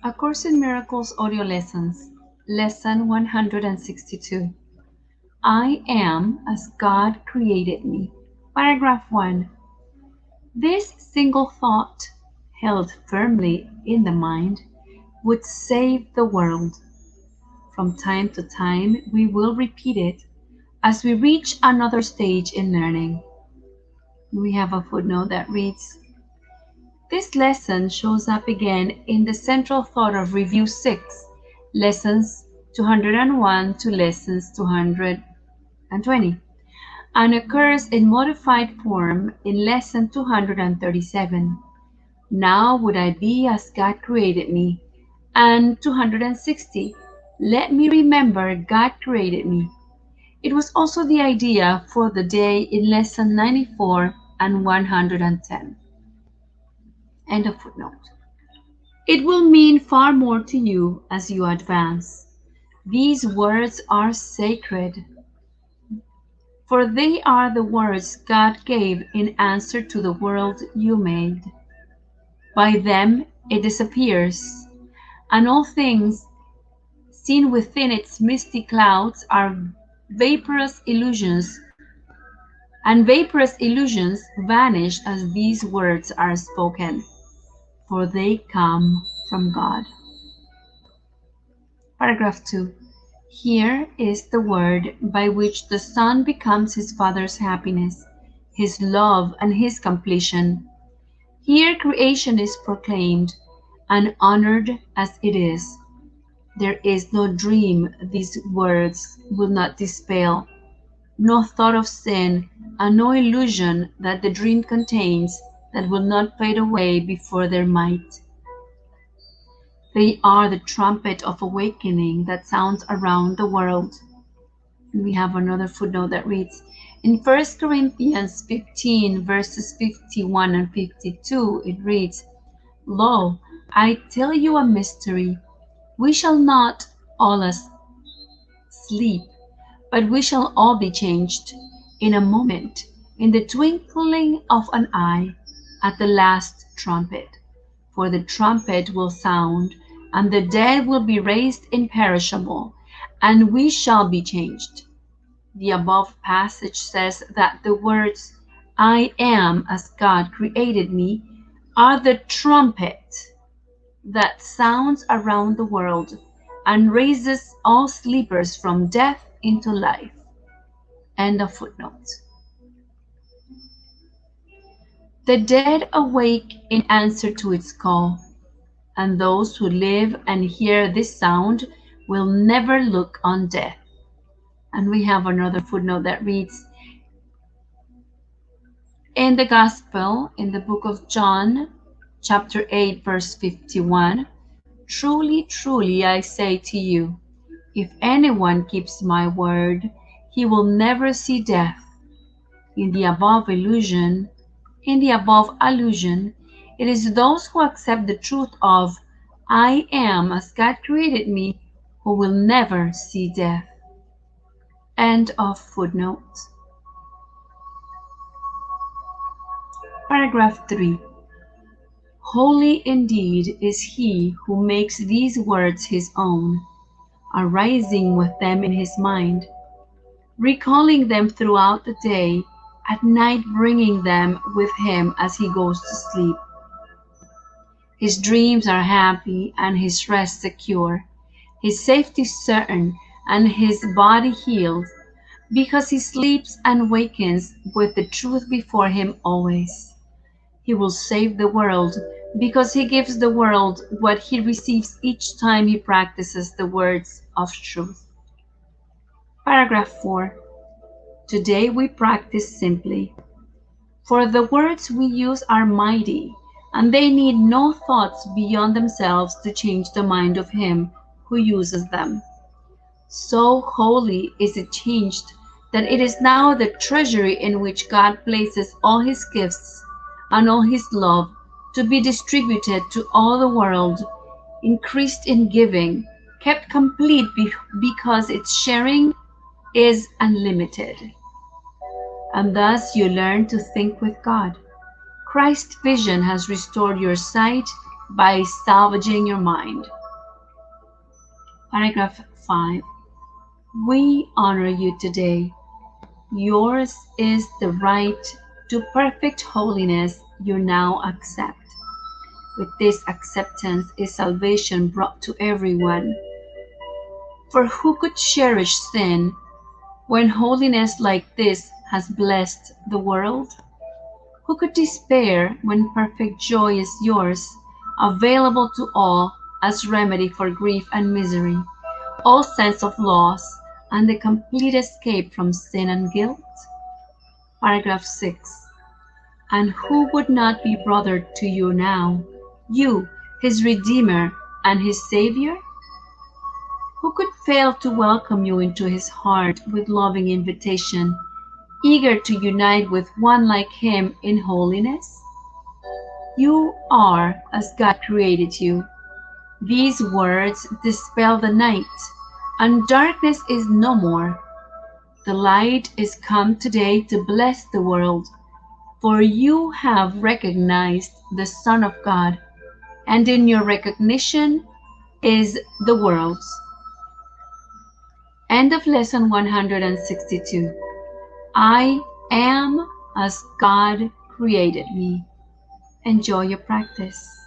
A Course in Miracles audio lessons, lesson 162. I am as God created me. Paragraph 1. This single thought, held firmly in the mind, would save the world. From time to time, we will repeat it as we reach another stage in learning. We have a footnote that reads, this lesson shows up again in the central thought of Review 6, Lessons 201 to Lessons 220, and occurs in modified form in Lesson 237. Now would I be as God created me, and 260. Let me remember God created me. It was also the idea for the day in Lesson 94 and 110. End of footnote. It will mean far more to you as you advance. These words are sacred, for they are the words God gave in answer to the world you made. By them it disappears, and all things seen within its misty clouds are vaporous illusions, and vaporous illusions vanish as these words are spoken, for they come from God. Paragraph 2. Here is the word by which the Son becomes his Father's happiness, his love, and his completion. Here creation is proclaimed and honored as it is. There is no dream these words will not dispel, no thought of sin, and no illusion that the dream contains that will not fade away before their might. They are the trumpet of awakening that sounds around the world. We have another footnote that reads, in 1 Corinthians 15 verses 51 and 52, it reads, Lo, I tell you a mystery. We shall not all sleep, but we shall all be changed in a moment, in the twinkling of an eye, at the last trumpet. For the trumpet will sound, and the dead will be raised imperishable, and we shall be changed. The above passage says that the words, I am as God created me, are the trumpet that sounds around the world and raises all sleepers from death into life. End of footnote. The dead awake in answer to its call, and those who live and hear this sound will never look on death. And we have another footnote that reads, in the Gospel, in the book of John, chapter 8, verse 51, truly, truly, I say to you, if anyone keeps my word, he will never see death. In the above allusion, it is those who accept the truth of I am as God created me who will never see death. End of footnote. Paragraph 3. Holy indeed is he who makes these words his own, arising with them in his mind, recalling them throughout the day, at night bringing them with him as he goes to sleep. His dreams are happy and his rest secure, his safety certain and his body healed, because he sleeps and wakens with the truth before him always. He will save the world because he gives the world what he receives each time he practices the words of truth. Paragraph 4. Today we practice simply. For the words we use are mighty, and they need no thoughts beyond themselves to change the mind of him who uses them. So wholly is it changed that it is now the treasury in which God places all his gifts and all his love to be distributed to all the world, increased in giving, kept complete because its sharing is unlimited. And thus you learn to think with God. Christ's vision has restored your sight by salvaging your mind. Paragraph 5. We honor you today. Yours is the right to perfect holiness you now accept. With this acceptance is salvation brought to everyone. For who could cherish sin when holiness like this has blessed the world? Who could despair when perfect joy is yours, available to all as remedy for grief and misery, all sense of loss, and the complete escape from sin and guilt? Paragraph 6. And who would not be brother to you now, you, his Redeemer and his Savior? Who could fail to welcome you into his heart with loving invitation, eager to unite with one like him in holiness? You are as God created you. These words dispel the night, and darkness is no more. The light is come today to bless the world, for you have recognized the Son of God, and in your recognition is the world's. End of lesson 162. I am as God created me. Enjoy your practice.